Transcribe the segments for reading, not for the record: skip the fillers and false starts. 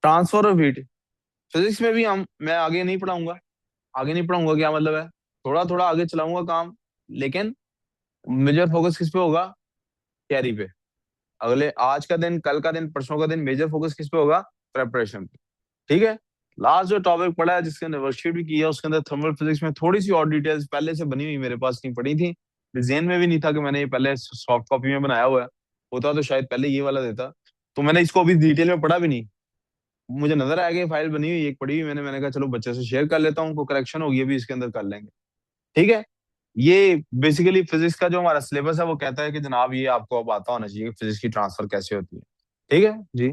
Transfer of heat physics में भी हम मैं आगे नहीं पढ़ाऊंगा। आगे नहीं पढ़ाऊंगा क्या मतलब है, थोड़ा थोड़ा आगे चलाऊंगा काम, लेकिन मेजर फोकस किस पे होगा? कैरी पे। अगले आज का दिन, कल का दिन, परसों का दिन मेजर फोकस किस पे होगा? प्रेपरेशन पे। ठीक है। लास्ट जो टॉपिक पढ़ा है जिसके अंदर वर्कशीट भी किया उसके अंदर थर्मल फिजिक्स में थोड़ी सी और डिटेल्स पहले से बनी हुई मेरे पास नहीं पड़ी थी। जेन में भी नहीं था कि मैंने ये पहले सॉफ्ट कॉपी में बनाया हुआ है। होता तो शायद पहले ये वाला देता। तो मैंने इसको अभी डिटेल में पढ़ा भी नहीं। मुझे नजर आ गया फाइल बनी हुई एक पड़ी हुई मैंने कहा चलो बच्चे से शेयर कर लेता हूँ, करेक्शन होगी अभी इसके अंदर कर लेंगे। ठीक है। ये बेसिकली फिजिक्स का जो हमारा सिलेबस है वो कहता है कि जनाब ये आपको अब आता होना चाहिए कि फिजिक्स की ट्रांसफर कैसे होती है। ठीक है जी।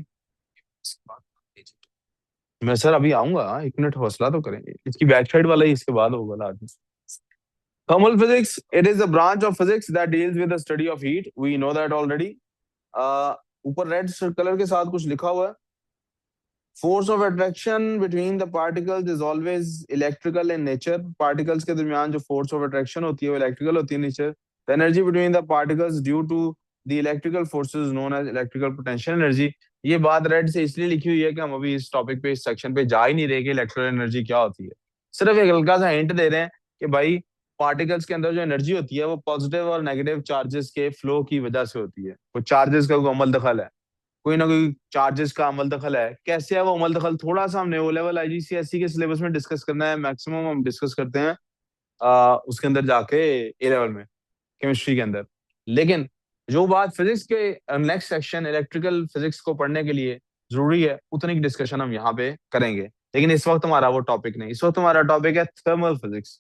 मैं सर अभी आऊंगा, एक मिनट हौसला तो करेंगे, इसकी बैक साइड वाला ही इसके बाद होगा लाजमी। Thermal physics, it is a branch of physics that deals with the study of heat, we know that already. ऊपर रेड कलर के साथ कुछ लिखा हुआ है। Force of attraction between the particles is always electrical in nature. Particles के दरमियान जो फोर्स ऑफ अट्रैक्शन होती है वो इलेक्ट्रिकल होती है nature. The energy between the particles due to the electrical forces known as electrical potential energy. ये बात रेड से इसलिए लिखी हुई है कि हम अभी इस टॉपिक पे, इस सेक्शन पे जा ही नहीं रहे कि इलेक्ट्रिकल एनर्जी क्या होती है। सिर्फ एक हल्का सा हिंट दे रहे हैं कि भाई पार्टिकल्स के अंदर जो एनर्जी होती है वो पॉजिटिव और नेगेटिव चार्जेस के फ्लो की वजह से होती है। वो चार्जेस का कोई अमल दखल है, कोई ना कोई चार्जेस का अमल दखल है। कैसे है वो अमल दखल, थोड़ा सा हमने ओ लेवल आईजीसीएसई के सिलेबस में डिस्कस करना है, मैक्सिमम हम डिस्कस करते हैं उसके अंदर जाके ए लेवल में, केमिस्ट्री के अंदर। लेकिन जो बात फिजिक्स के नेक्स्ट सेक्शन इलेक्ट्रिकल फिजिक्स को पढ़ने के लिए जरूरी है उतनी की डिस्कशन हम यहाँ पे करेंगे। लेकिन इस वक्त हमारा वो टॉपिक नहीं, इस वक्त हमारा टॉपिक है थर्मल फिजिक्स।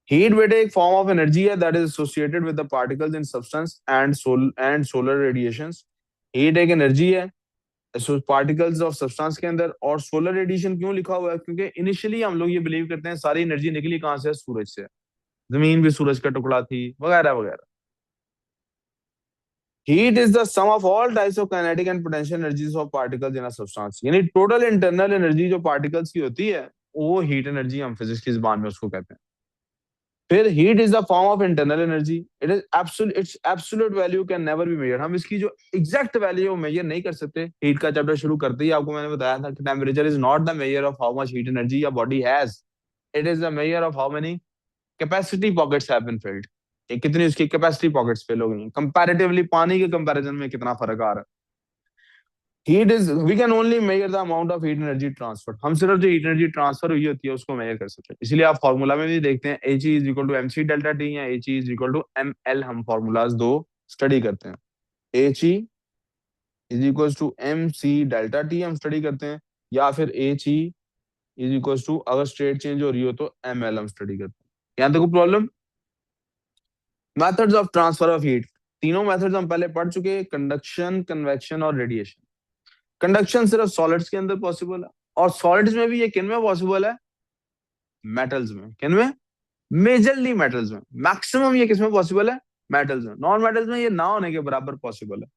हीट बेटे एक फॉर्म ऑफ एनर्जी है that is associated with the particles in substance and solar radiations. Heat एक एनर्जी है पार्टिकल्स ऑफ सब्सटेंस के अंदर। और सोलर रेडिएशन क्यों लिखा हुआ है? क्योंकि इनिशियली हम लोग ये बिलीव करते हैं सारी एनर्जी निकली कहाँ से? सूरज से। जमीन भी सूरज का टुकड़ा थी, वगैरह वगैरह। Heat is the sum of all types of kinetic and potential energies of particles in a substance. यानी टोटल इंटरनल एनर्जी जो पार्टिकल्स की होती है वो हीट एनर्जी हम फिजिक्स की जुबान में उसको कहते हैं। फिर heat is the form of internal energy, it is absolute, it's absolute value can never be measured. हम इसकी जो एग्जैक्ट वैल्यू है मेजर नहीं कर सकते। हीट का चैप्टर शुरू करते ही आपको मैंने बताया था कि temperature is not the measure of how much heat energy your body has, it is the measure of how many capacity pockets have been filled. कितनी उसकी कैपेसिटी पॉकेट्स फिल हो गई कंपैरेटिवली, पानी के कंपैरिजन में कितना फर्क आ रहा है। Heat is we can only measure the amount of heat energy transfer. हम सिर्फ जो हीट एनर्जी ट्रांसफर हुई होती है उसको मेजर कर सकते हैं। इसलिए आप फॉर्मूला में भी देखते हैं H is equal to m c delta t या H is equal to m L. हम फॉर्मूलाज दो स्टडी करते हैं। H E is equal to m c delta t हम स्टडी करते हैं, या फिर H E is equal to अगर स्टेट चेंज हो रही हो तो एम एल हम स्टडी करते हैं। यहाँ तक problem. Methods of transfer of heat, तीनों मेथड्स हम पहले पढ़ चुके हैं, कंडक्शन, कन्वेक्शन और रेडिएशन। कंडक्शन सिर्फ सॉलिड्स के अंदर पॉसिबल है, और सॉलिड्स में भी ये किन में पॉसिबल है? मेटल्स में। किन में? मेजरली मेटल्स में। मैक्सिमम ये किस में पॉसिबल है? मेटल्स में। नॉन मेटल्स में ये ना होने के बराबर पॉसिबल है।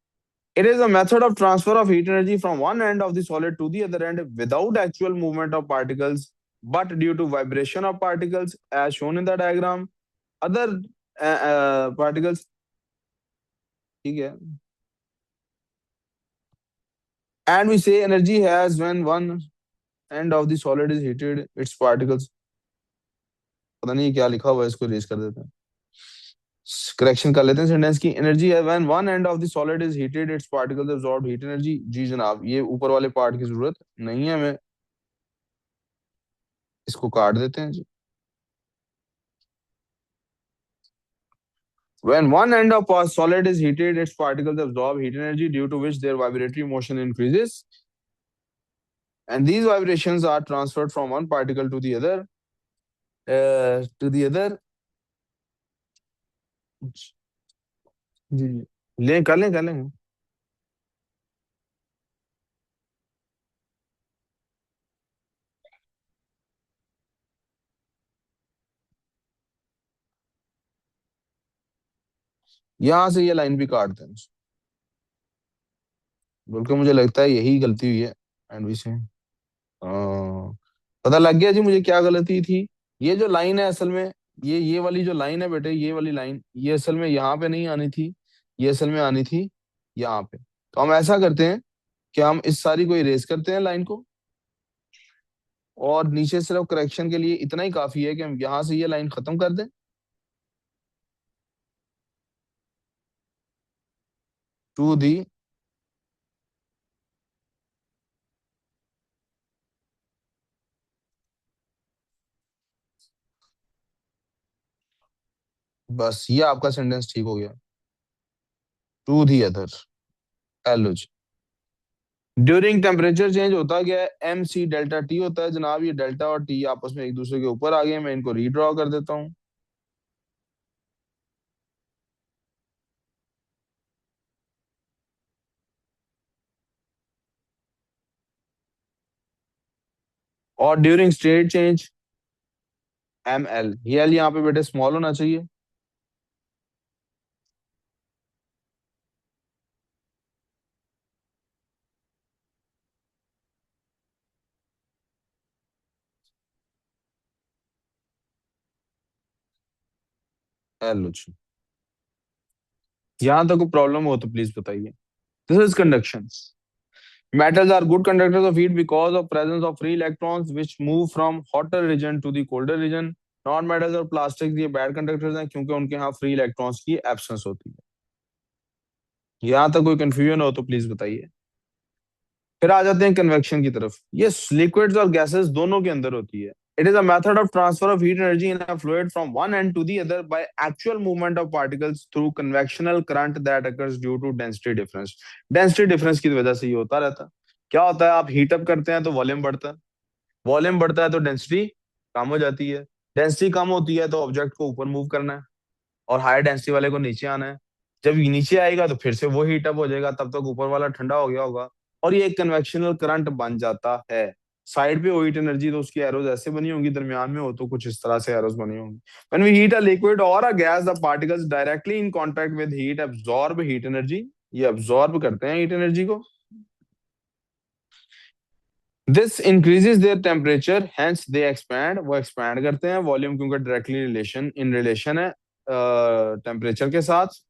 It is a method of transfer of heat energy from one end of the solid to the other end without actual movement of particles but due to vibration of particles as shown in the diagram. Other particles, ठीक है। And we say energy has when one end of the solid is heated, its particles. पता नहीं क्या लिखा हुआ है, इसको raise कर देते हैं, करेक्शन कर लेते हैं सेंटेंस की। एनर्जी है when one end of the solid is heated, its particles absorb heat energy. जी जनाब, ये ऊपर वाले पार्ट की जरूरत नहीं है हमें, इसको काट देते हैं जी। When one end of a solid is heated, its particles absorb heat energy due to which their vibratory motion increases, and these vibrations are transferred from one particle to the other. To the other. जी जी, ले कर लें कर लें। यहां से ये line भी काट दें, बल्कि मुझे लगता है यही गलती हुई है। एंड भी से पता लग गया जी मुझे क्या गलती थी। ये जो लाइन है असल में, ये वाली जो लाइन है बेटे, ये वाली लाइन ये असल में यहाँ पे नहीं आनी थी, ये असल में आनी थी यहाँ पे। तो हम ऐसा करते हैं कि हम इस सारी को इरेज करते हैं लाइन को, और नीचे सिर्फ करेक्शन के लिए इतना ही काफी है कि हम यहां से ये लाइन खत्म कर दें, टू दी, बस ये आपका सेंटेंस ठीक हो गया, to the other, L during temperature change होता क्या है, एम सी डेल्टा टी होता है जनाब। ये डेल्टा और टी आपस में एक दूसरे के ऊपर आ गए, मैं इनको रीड्रॉ कर देता हूँ। और during state change, M L, ये एल यहाँ पे बेटे स्मॉल होना चाहिए। एल, यहाँ तक कोई प्रॉब्लम हो तो प्लीज बताइए। This is conduction. Metals are good conductors of heat because of presence of free electrons which move from hotter region to the colder region. Non metals और प्लास्टिक ये बैड कंडक्टर्स हैं क्योंकि उनके यहाँ free electrons की absence होती है। यहाँ तक कोई कंफ्यूजन हो तो प्लीज बताइए। फिर आ जाते हैं कन्वेक्शन की तरफ। ये लिक्विड्स और गैसेस दोनों के अंदर होती है। It is a method of transfer of heat energy in a fluid from one end to the other by actual movement of particles through convectional current that occurs due to density difference. Density difference की वजह से ये होता रहता है। क्या होता है, आप हीट अप करते हैं तो वॉल्यूम बढ़ता है, वॉल्यूम बढ़ता है तो डेंसिटी कम हो जाती है, डेंसिटी कम होती है तो ऑब्जेक्ट को ऊपर मूव करना है और हायर डेंसिटी वाले को नीचे आना है। जब ये नीचे आएगा तो फिर से वो हीट अप हो जाएगा, तब तक ऊपर वाला ठंडा हो गया होगा और ये एक कन्वेक्शनल करंट बन जाता है। साइड पे हो हीट एनर्जी तो उसकी एरोज ऐसे बनी होंगी, दरमियान में हो तो कुछ इस तरह से एरोज बनी होंगी। When we heat a liquid और a gas the particles directly in contact with heat absorb heat energy, ये अब्सॉर्ब करते हैं हीट एनर्जी को। This increases their temperature hence they expand, वो एक्सपैंड करते हैं, वॉल्यूम क्योंकि डायरेक्टली रिलेशन है टेम्परेचर के साथ।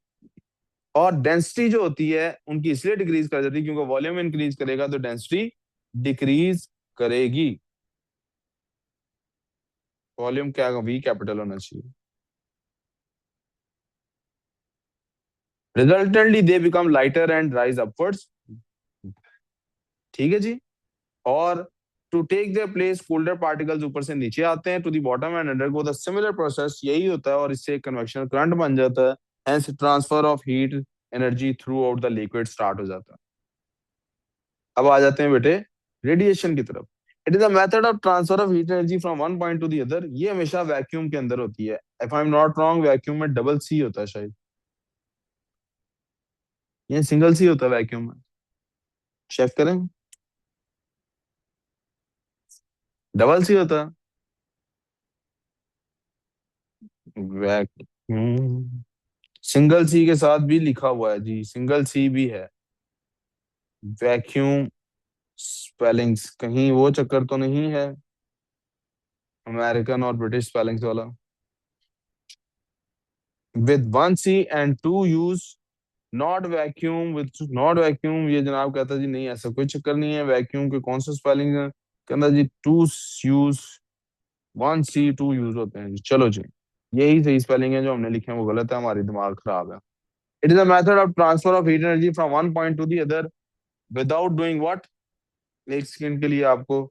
और डेंसिटी जो होती है उनकी इसलिए डिक्रीज कर जाती है क्योंकि वॉल्यूम इंक्रीज करेगा तो डेंसिटी डिक्रीज करेगी। वॉल्यूम क्या वी कैपिटल होना चाहिए। Resultantly they become lighter and rise upwards, ठीक है जी। और to take their place colder particles ऊपर से नीचे आते हैं to the bottom and undergo the similar process, यही होता है और इससे कन्वेक्शन करंट बन जाता है। Hence transfer of heat energy through out the liquid start हो जाता है। अब आ जाते हैं बेटे रेडिएशन की तरफ। It is a method of transfer of heat energy from one point two the other, ये हमेशा वैक्यूम के अंदर होती है। If I am not wrong vacuum में डबल सी होता है शायद, ये सिंगल सी होता है वैक्यूम में, चेक करें। डबल सी होता है वैक्यूम, सिंगल सी के साथ भी लिखा हुआ है जी, सिंगल सी भी है। वैक्यूम स्पेलिंग्स कहीं वो चक्कर तो नहीं है, अमेरिकन और ब्रिटिश स्पेलिंग्स वाला। With one C and two U's, not vacuum with not vacuum, ये जनाब कहता जी नहीं ऐसा कोई चक्कर नहीं है। वैक्यूम के कौन से स्पेलिंग है, कहता G to use, one C to use होते हैं जी। चलो जी, यही सही स्पेलिंग है, जो हमने लिखे हैं वो गलत है, हमारी दिमाग खराब है। It is a method of transfer of heat energy from one point two the other without doing what. एक सेकंड के लिए आपको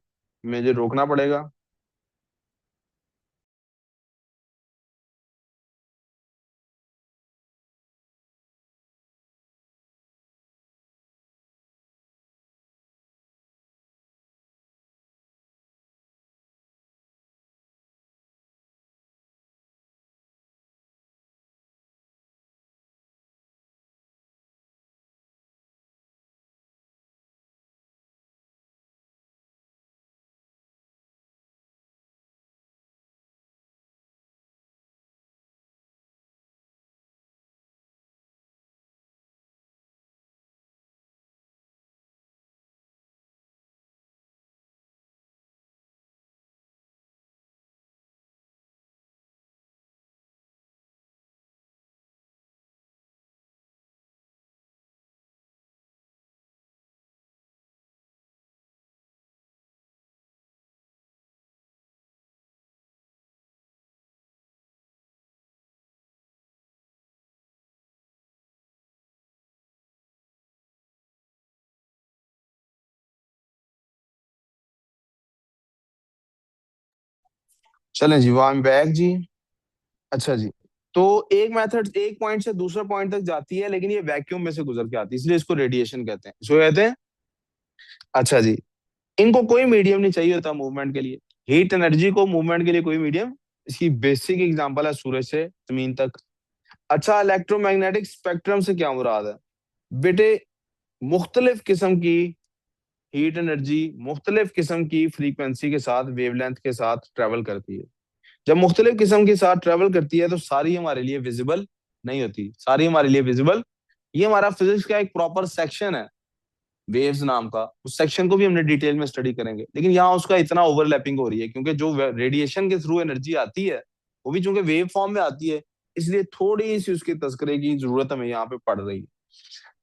मुझे रोकना पड़ेगा। चलें जी, आई एम बैक जी। अच्छा जी। तो एक मेथड एक पॉइंट से दूसरे पॉइंट तक जाती है, लेकिन ये वैक्यूम में से गुजर के आती है, इसलिए इसको रेडिएशन कहते हैं। इसको कहते हैं। अच्छा जी। इनको कोई मीडियम नहीं चाहिए होता मूवमेंट के लिए। हीट एनर्जी को मूवमेंट के लिए कोई मीडियम। इसकी बेसिक एग्जांपल है सूरज से जमीन तक। अच्छा, इलेक्ट्रोमैग्नेटिक स्पेक्ट्रम से क्या मुराद है? बेटे, मुख्तलिफ किस्म की हीट एनर्जी मुख्तलिफ किस्म की फ्रीक्वेंसी के साथ, वेवलेंथ के साथ ट्रेवल करती है। जब मुख्तलिफ किस्म के साथ ट्रेवल करती है तो सारी हमारे लिए विजिबल नहीं होती, सारी हमारे लिए विजिबल। ये हमारा फिजिक्स का एक प्रॉपर सेक्शन है, वेव्स नाम का। उस सेक्शन को भी हमने डिटेल में स्टडी करेंगे, लेकिन यहाँ उसका इतना ओवरलैपिंग हो रही है क्योंकि जो रेडिएशन के थ्रू एनर्जी आती है वो भी चूंकि वेव फॉर्म में आती है, इसलिए थोड़ी सी उसके तस्करे की जरूरत हमें यहाँ पे पड़ रही है।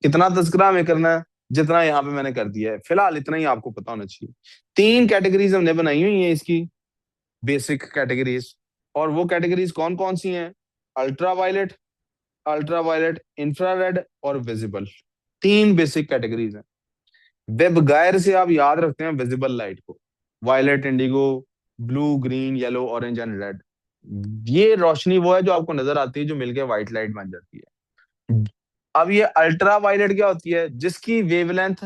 कितना तस्करा हमें करना है? जितना यहाँ पे मैंने कर दिया है, फिलहाल इतना ही आपको पता होना चाहिए। तीन कैटेगरीज हमने बनाई हुई है इसकी, बेसिक कैटेगरीज। और वो कैटेगरीज कौन कौन सी हैं? अल्ट्रावायलेट, अल्ट्रावायलेट, इंफ्रारेड और विजिबल। तीन बेसिक कैटेगरीज हैं। वेब गायर से आप याद रखते हैं विजिबल लाइट को, violet, indigo, blue, green, yellow, orange and red. ये रोशनी वो है जो आपको नजर आती है, जो मिलके व्हाइट लाइट बन जाती है। अब ये अल्ट्रा वायलेट क्या होती है? जिसकी वेवलेंथ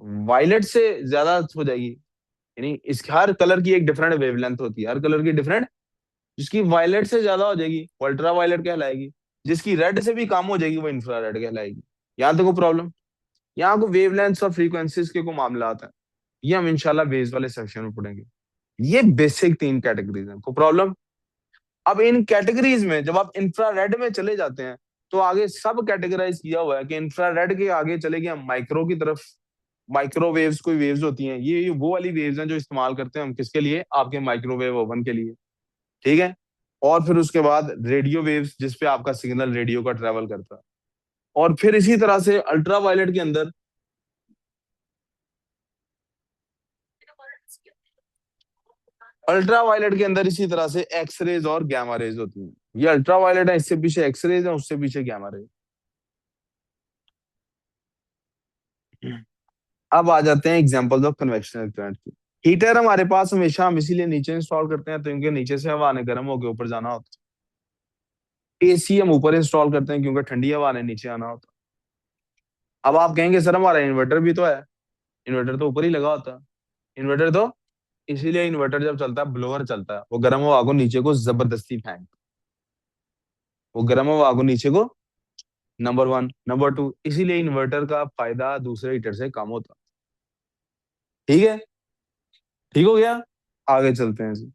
वायलेट से ज्यादा हो जाएगी। यानी इस हर कलर की एक डिफरेंट वेवलेंथ होती है, हर कलर की डिफरेंट। जिसकी वायलेट से ज्यादा हो जाएगी वो अल्ट्रा वायलेट कहलाएगी। जिसकी रेड से भी कम हो जाएगी वो इंफ्रारेड कहलाएगी। यहाँ तक को प्रॉब्लम? यहाँ को वेवलेंथ और फ्रीक्वेंसीज के को मामला आता है। ये हम इंशाल्लाह बेस वाले सेक्शन में पढ़ेंगे। ये बेसिक तीन कैटेगरीज हैं, को प्रॉब्लम? अब इन कैटेगरीज में जब आप इंफ्रारेड में चले जाते हैं तो आगे सब कैटेगराइज किया हुआ है कि इंफ्रारेड के आगे चले गए हम माइक्रो की तरफ। माइक्रोवेव्स कोई वेव्स होती हैं, ये वो वाली वेव्स हैं जो इस्तेमाल करते हैं हम किसके लिए? आपके माइक्रोवेव ओवन के लिए। ठीक है। और फिर उसके बाद रेडियो वेव्स, जिसपे आपका सिग्नल रेडियो का ट्रेवल करता है। और फिर इसी तरह से अल्ट्रा वायलेट के अंदर, अल्ट्रा वायलेट के अंदर इसी तरह से एक्स रेज और गैमा रेज होती हैं। ये अल्ट्रा वायलेट है, इससे पीछे एक्स रेज है, उससे पीछे गैमा रेज। अब आ जाते हैं एग्जांपल्स ऑफ कन्वेक्शनल करंट की। हीटर हमारे पास हमेशा हम इसीलिए नीचे इंस्टॉल करते हैं तो इनके नीचे से हवा ने गर्म होकर ऊपर जाना होता है। एसी हम ऊपर इंस्टॉल करते हैं क्योंकि ठंडी हवा ने नीचे आना होता है। अब आप कहेंगे सर हमारा इन्वर्टर भी तो है। इन्वर्टर तो ऊपर ही लगा होता है। इन्वर्टर तो इसीलिए इन्वर्टर जब चलता है ब्लोअर चलता है, वो गर्म हवा को नीचे को जबरदस्ती फेंक, वो गर्म हवा को नीचे को। नंबर वन, नंबर टू, इसीलिए इन्वर्टर का फायदा दूसरे हीटर से कम होता है। ठीक है। ठीक हो गया। आगे चलते हैं जी।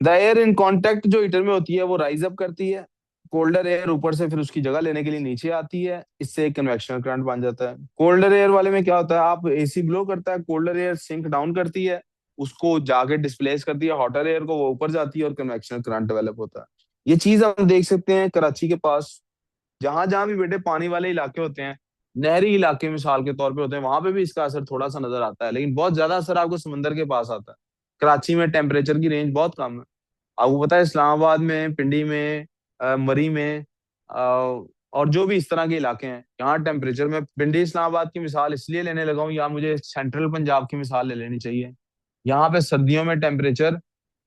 द एयर इन कांटेक्ट जो हीटर में होती है वो राइज अप करती है। कोल्डर एयर ऊपर से फिर उसकी जगह लेने के लिए नीचे आती है, इससे एक कन्वेक्शनल करंट बन जाता है। कोल्डर एयर वाले में क्या होता है? आप एसी ब्लो करता है, कोल्डर एयर सिंक डाउन करती है, उसको जाके डिस्प्लेस करती है हॉटर एयर को, वो ऊपर जाती है और कन्वेक्शनल करंट डेवलप होता है। ये चीज हम देख सकते हैं कराची के पास। जहां जहां भी बेटे पानी वाले इलाके होते हैं, नहरी इलाके मिसाल के तौर पे होते हैं, वहां पे भी इसका असर थोड़ा सा नजर आता है, लेकिन बहुत ज्यादा असर आपको समंदर के पास आता है। कराची में टेम्परेचर की रेंज बहुत कम है। आपको पता है इस्लामाबाद में, पिंडी में, मरी में, और जो भी इस तरह के इलाके हैं, यहाँ टेम्परेचर में पिंडी इस्लामाबाद की मिसाल इसलिए लेने लगा हूँ, या मुझे सेंट्रल पंजाब की मिसाल ले लेनी चाहिए। यहाँ पे सर्दियों में टेम्परेचर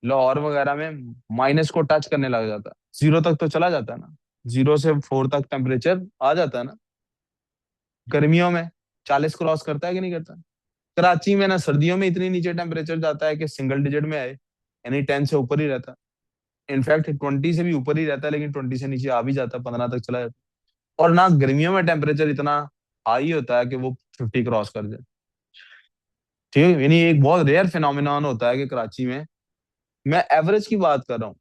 लाहौर वगैरह में माइनस को टच करने लग जाता है, जीरो तक तो चला जाता है ना। 0 से 4 तक टेम्परेचर आ जाता है ना। गर्मियों में 40 क्रॉस करता है कि नहीं करता? कराची में ना सर्दियों में इतनी नीचे टेम्परेचर जाता है कि सिंगल डिजिट में आए, यानी 10 से ऊपर ही रहता है। इनफैक्ट 20 से भी ऊपर ही रहता है, लेकिन 20 से नीचे आ भी जाता है, 15 तक चला जाता है। और ना गर्मियों में टेम्परेचर इतना हाई होता है कि वो 50 क्रॉस कर जाए। ठीक है, यानी एक बहुत रेयर फिनोमिनॉन होता है कि कराची में, मैं एवरेज की बात कर रहा हूँ,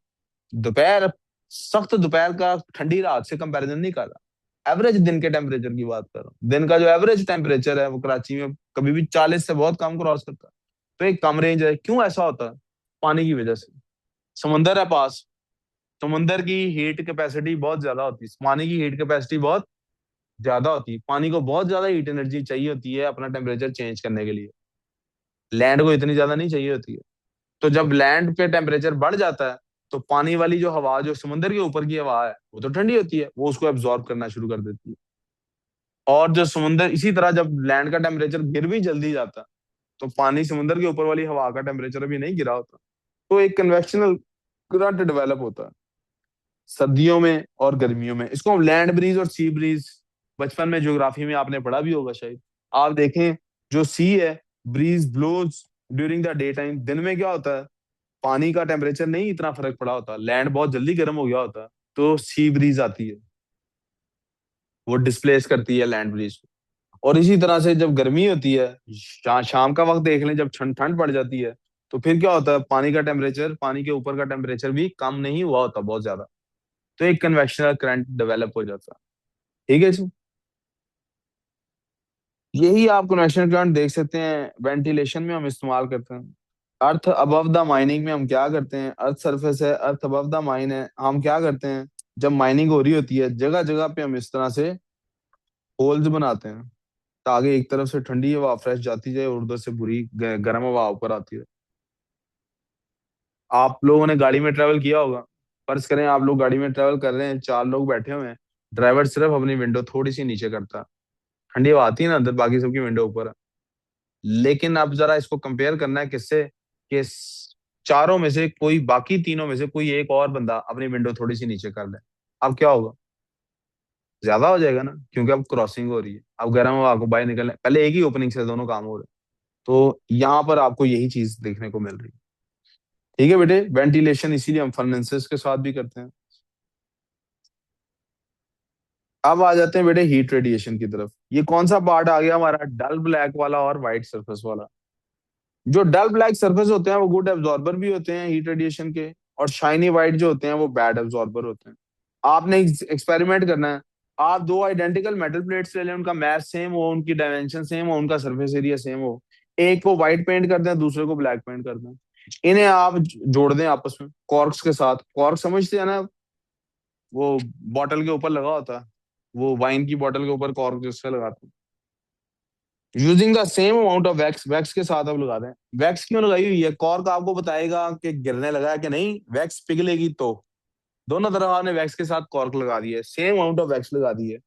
दोपहर, सख्त दोपहर का ठंडी रात से कंपैरिजन नहीं कर रहा, एवरेज दिन के टेम्परेचर की बात कर रहा हूँ। दिन का जो एवरेज टेम्परेचर है वो कराची में कभी भी 40 से बहुत कम क्रॉस करता है। तो एक कम रेंज है। क्यों ऐसा होता है? पानी की वजह से। समंदर है पास, समंदर की हीट कैपेसिटी बहुत ज्यादा होती है, पानी की हीट कैपेसिटी बहुत ज्यादा होती है। पानी को बहुत ज्यादा हीट एनर्जी चाहिए होती है अपना टेम्परेचर चेंज करने के लिए। लैंड को इतनी ज्यादा नहीं चाहिए होती है। तो जब लैंड पे टेम्परेचर बढ़ जाता है तो पानी वाली जो हवा, जो समुद्र के ऊपर की हवा है, वो तो ठंडी होती है, वो उसको एब्जॉर्ब करना शुरू कर देती है। और जो समुद्र, इसी तरह जब लैंड का टेम्परेचर गिर भी जल्दी जाता है तो पानी समुद्र के ऊपर वाली हवा का टेम्परेचर अभी नहीं गिरा होता, तो एक कन्वेक्शनल करंट डेवलप होता है सर्दियों में और गर्मियों में। इसको हम लैंड ब्रीज और सी ब्रीज, बचपन में ज्योग्राफी में आपने पढ़ा भी होगा शायद। आप देखें, जो सी है, breeze blows during the day time. दिन में क्या होता है, पानी का टेम्परेचर नहीं इतना फर्क पड़ा होता, लैंड बहुत जल्दी गर्म हो गया होता, तो सी ब्रीज आती है, वो डिस्प्लेस करती है लैंड ब्रीज को। और इसी तरह से जब गर्मी होती है, शाम का वक्त देख लें, जब ठंड ठंड पड़ जाती है, तो फिर क्या होता है, पानी का टेम्परेचर, पानी के ऊपर का टेम्परेचर भी कम नहीं हुआ होता बहुत ज्यादा, तो एक कन्वेक्शनल करंट डेवलप हो जाता है। ठीक है जी। यही आप कन्वेक्शनल करंट देख सकते हैं, वेंटिलेशन में हम इस्तेमाल करते हैं। अर्थ अबव द माइनिंग में हम क्या करते हैं, अर्थ सरफेस है, अर्थ अबव द माइन है, हम क्या करते हैं, जब माइनिंग हो रही होती है जगह जगह पे हम इस तरह से होल्स बनाते हैं, ताकि एक तरफ से ठंडी हवा फ्रेश जाती जाए और उधर से बुरी गर्म हवा ऊपर आती है। आप लोगों ने गाड़ी में ट्रेवल किया होगा, फर्ज करें आप लोग गाड़ी में ट्रेवल कर रहे हैं, चार लोग बैठे हुए हैं, ड्राइवर सिर्फ अपनी विंडो थोड़ी सी नीचे करता है, ठंडी हवा आती है ना अंदर, बाकी सबकी विंडो ऊपर है। लेकिन अब जरा इसको कंपेयर करना है किससे, कि चारों में से कोई, बाकी तीनों में से कोई एक और बंदा अपनी विंडो थोड़ी सी नीचे कर ले, अब क्या होगा, ज्यादा हो जाएगा ना, क्योंकि अब क्रॉसिंग हो रही है, अब गर्म हवा को बाहर निकलने, पहले एक ही ओपनिंग से दोनों काम हो रहे हैं। तो यहाँ पर आपको यही चीज देखने को मिल रही है। ठीक है बेटे, वेंटिलेशन इसीलिए हम फर्नेसेस के साथ भी करते हैं। अब आ जाते हैं बेटे हीट रेडिएशन की तरफ। ये कौन सा पार्ट आ गया हमारा, डल ब्लैक वाला और व्हाइट सरफेस वाला। जो डल ब्लैक सरफेस होते हैं वो गुड एब्जॉर्बर भी होते हैं हीट रेडिएशन के, और शाइनी व्हाइट जो होते हैं वो बैड एब्जॉर्बर होते हैं। आपने एक्सपेरिमेंट करना है, आप दो आइडेंटिकल मेटल प्लेट्स ले लें, उनका मैथ सेम हो, उनकी डायमेंशन सेम हो, उनका सरफेस एरिया सेम हो, एक को व्हाइट पेंट कर दें, दूसरे को ब्लैक पेंट कर दें, इन्हें आप जोड़ दें आपस में कॉर्क्स के साथ। कॉर्क समझते हैं ना, वो बॉटल के ऊपर लगा होता है, वो वाइन की बॉटल के ऊपर कॉर्क जिससे लगाते हैं। Using the same amount of wax, wax के साथ आप लगा दें। वैक्स क्यों लगाई हुई है, कॉर्क आपको बताएगा कि गिरने लगा है कि नहीं, वैक्स पिघलेगी तो। दोनों तरफ आपने वैक्स के साथ कॉर्क लगा दी है, सेम अमाउंट ऑफ वैक्स लगा दी है।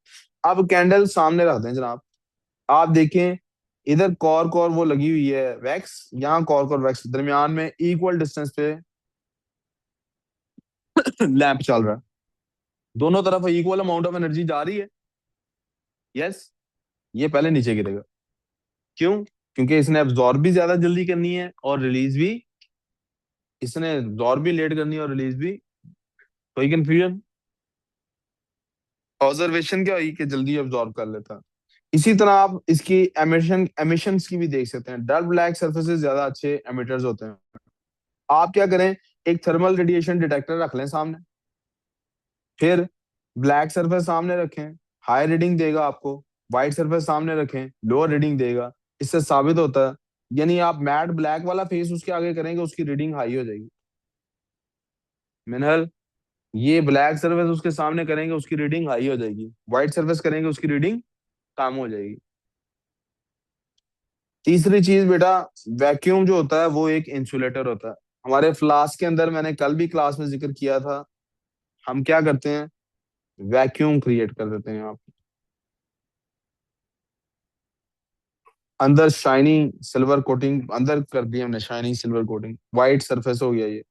अब कैंडल सामने रख दें जनाब, आप देखें, इधर कॉर्क और वो लगी हुई है वैक्स, यहाँ कॉर्क और वैक्स दरमियान में इक्वल डिस्टेंस पे लैंप चल रहा है, दोनों तरफ इक्वल अमाउंट ऑफ एनर्जी जा रही है। यस, ये पहले नीचे गिरेगा। क्यों, क्योंकि इसने अब्जॉर्ब भी ज्यादा जल्दी करनी है और रिलीज भी, इसने अब्जॉर्ब भी लेट करनी है और रिलीज भी। कोई कंफ्यूजन, ऑब्जर्वेशन क्या हुई कि जल्दी अब्जॉर्ब कर लेता है। इसी तरह आप इसकी एमिशंस की भी देख सकते हैं, डल ब्लैक सरफेसेस ज्यादा अच्छे एमिटर्स होते हैं। आप क्या करें, एक थर्मल रेडिएशन डिटेक्टर रख लें सामने, फिर ब्लैक सरफेस सामने रखें, हाई रीडिंग देगा आपको, व्हाइट सरफेस सामने रखें, लोअर रीडिंग देगा। इससे साबित होता है, यानी आप मैट ब्लैक वाला फेस उसके आगे करेंगे, उसकी रीडिंग हाई हो जाएगी। मिनरल, ये ब्लैक सर्विस उसके सामने करेंगे, उसकी रीडिंग हाई हो जाएगी, व्हाइट सर्विस करेंगे, उसकी रीडिंग कम हो जाएगी। तीसरी चीज बेटा, वैक्यूम जो होता है वो एक इंसुलेटर होता है। हमारे फ्लास्क के अंदर, मैंने कल भी क्लास में जिक्र किया था, हम क्या करते हैं, वैक्यूम क्रिएट कर देते हैं। आप अंदर शाइनी सिल्वर कोटिंग अंदर कर दी हमने, shiny silver coating, white surface हो गया, ये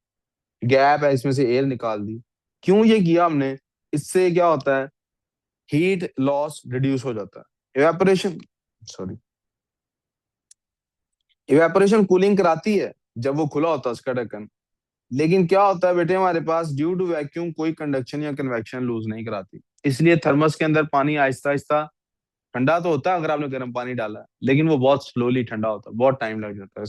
गैप है, इसमें से एयर निकाल दी। क्यों ये किया हमने, इससे क्या होता है, हीट लॉस रिड्यूस हो जाता है। इवेपोरेशन, सॉरी, इवेपोरेशन कूलिंग कराती है जब वो खुला होता है उसका ढक्कन, लेकिन क्या होता है बेटे, हमारे पास ड्यू टू वैक्यूम कोई कंडक्शन या कन्वेक्शन लूज नहीं कराती। इसलिए थर्मस के अंदर पानी आहिस्ता आहिस्ता ठंडा तो होता है अगर आपने गर्म पानी डाला है, लेकिन वो बहुत स्लोली ठंडा होता है, बहुत टाइम लग जाता है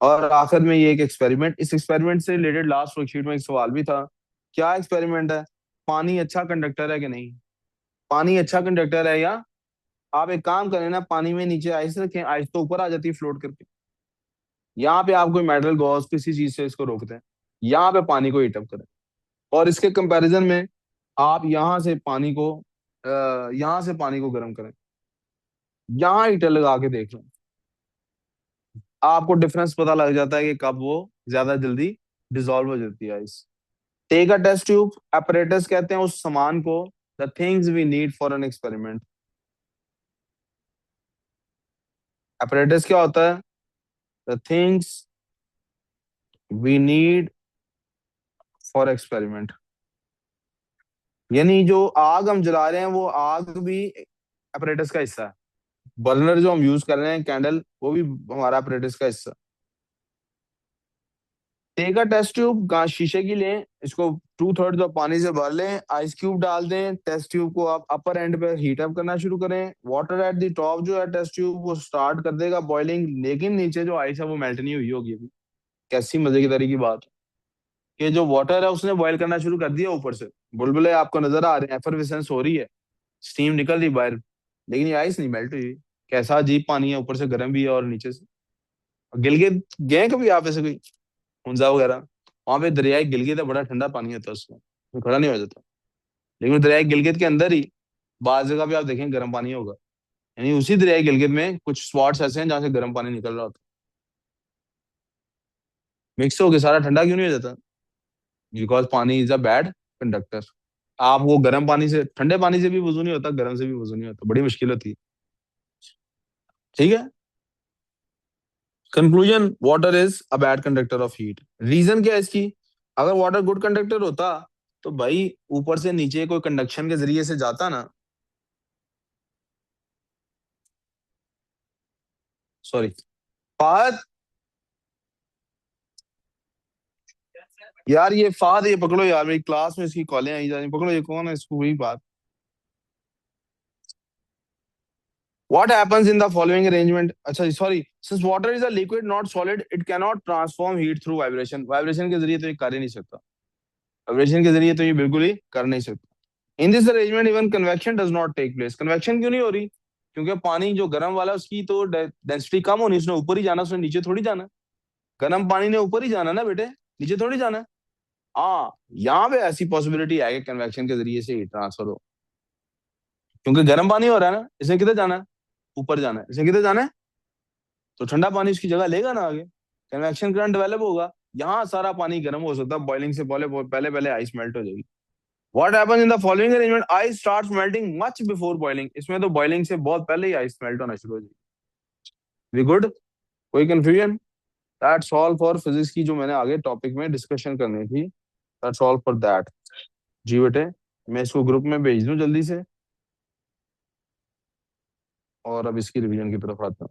और आखिर में ये एक एक्सपेरिमेंट, इस एक्सपेरिमेंट से रिलेटेड लास्ट वर्कशीट में एक सवाल भी था। क्या एक्सपेरिमेंट है, पानी अच्छा कंडक्टर है कि नहीं, पानी अच्छा कंडक्टर है या, आप एक काम करें ना, पानी में नीचे आइस रखें, आइस तो ऊपर आ जाती है फ्लोट करके, यहाँ पे आप कोई मेटल गॉस किसी चीज से इसको रोक दें, यहाँ पे पानी को हीटअप करें, और इसके कंपैरिजन में आप यहाँ से पानी को गर्म करें, यहाँ हीटर लगा के देख लें, आपको डिफरेंस पता लग जाता है कि कब वो ज्यादा जल्दी डिसॉल्व हो जाती है ice. Take a test tube, apparatus कहते हैं उस सामान को, the things we need for an experiment. apparatus क्या होता है, the things we need for experiment, यानी जो आग हम जला रहे हैं वो आग भी अपरेटस का हिस्सा है। बर्नर जो हम यूज कर रहे हैं कैंडल, वो भी हमारा अपरेटस का हिस्सा। टेक अ टेस्ट ट्यूब, शीशे की लें, इसको 2/3 पानी से भर लें, आइस क्यूब डाल दें, टेस्ट ट्यूब को आप अपर एंड पे हीट अप करना शुरू करें। वाटर एट द टॉप जो है टेस्ट ट्यूब वो स्टार्ट कर देगा बॉइलिंग, लेकिन नीचे जो आइस है वो मेल्ट नहीं हुई होगी अभी। कैसी मजेदारी की बात है कि जो वाटर है उसने बॉयल करना शुरू कर दिया ऊपर से, बुलबुले आपको नजर आ रहे हैं, एफरवेसेंस हो रही है, स्टीम निकल रही बाहर, लेकिन ये आइस नहीं मेल्ट हुई। कैसा अजीब पानी है, ऊपर से गर्म भी है और नीचे से। गिलगित गए कभी आप ऐसे कोई हुंजा वगैरह? वहां पे दरियाई गिलगित है, बड़ा ठंडा पानी होता है उसमें, तो खड़ा नहीं हो जाता। लेकिन दरियाई गिलगित के अंदर ही बाहर जगह भी आप देखें गर्म पानी होगा, यानी उसी दरियाई गिलगित में कुछ स्पॉट्स ऐसे हैं जहाँ से गर्म पानी निकल रहा होता है। मिक्स होके सारा ठंडा क्यों नहीं हो जाता? बिकॉज पानी इज अ बैड कंडक्टर। आप वो गर्म पानी से, ठंडे पानी से भी वजू नहीं होता, गर्म से भी वजू नहीं होता, बड़ी मुश्किल होती है। ठीक है। Conclusion, water is a bad conductor of heat. Reason क्या है इसकी? अगर वाटर गुड कंडक्टर होता तो भाई ऊपर से नीचे कोई कंडक्शन के जरिए से जाता ना। सॉरी फाहद, यार ये फाहद, ये पकड़ो यार, मेरी क्लास में इसकी कॉलें आई जा रही, पकड़ो, ये कौन है, इसको वही बात। What happens in the following arrangement? अच्छा sorry, since water is a liquid not solid, it cannot transform heat through vibration। Vibration के जरिए तो ये कर ही नहीं सकता, वाइब्रेशन के जरिए तो ये बिल्कुल ही कर नहीं सकता। In this arrangement even convection does not take place. Convection क्यों नहीं हो रही? क्योंकि पानी जो गर्म वाला है उसकी तो डेंसिटी कम होनी, उसने ऊपर ही जाना, उसने नीचे थोड़ी जाना। गर्म पानी ने ऊपर ही जाना ना बेटे, नीचे थोड़ी जाना। हाँ, यहाँ पे ऐसी पॉसिबिलिटी है कि कन्वेक्शन के जरिए से हीट ट्रांसफर हो, क्योंकि गर्म पानी हो रहा है ना, इसने किधर जाना है? ऊपर जाना है, इसने किधर जाना है? तो ठंडा पानी उसकी जगह लेगा ना आगे, कन्वेक्शन करंट डेवलप होगा। यहाँ सारा पानी गर्म हो सकता है, बॉइलिंग से पहले पहले पहले आइस मेल्ट हो जाएगी। What happens in the following arrangement? Ice starts melting much before boiling. इसमें तो बॉइलिंग से बहुत पहले ही आइस मेल्ट होना शुरू हो जाएगी। We good? कोई confusion? That's all for physics की जो मैंने आगे टॉपिक में डिस्कशन करनी थी। That's all for that. जी बेटे, मैं इसको ग्रुप में भेज दूं जल्दी से, और अब इसकी रिवीजन की तरफ आता हूँ।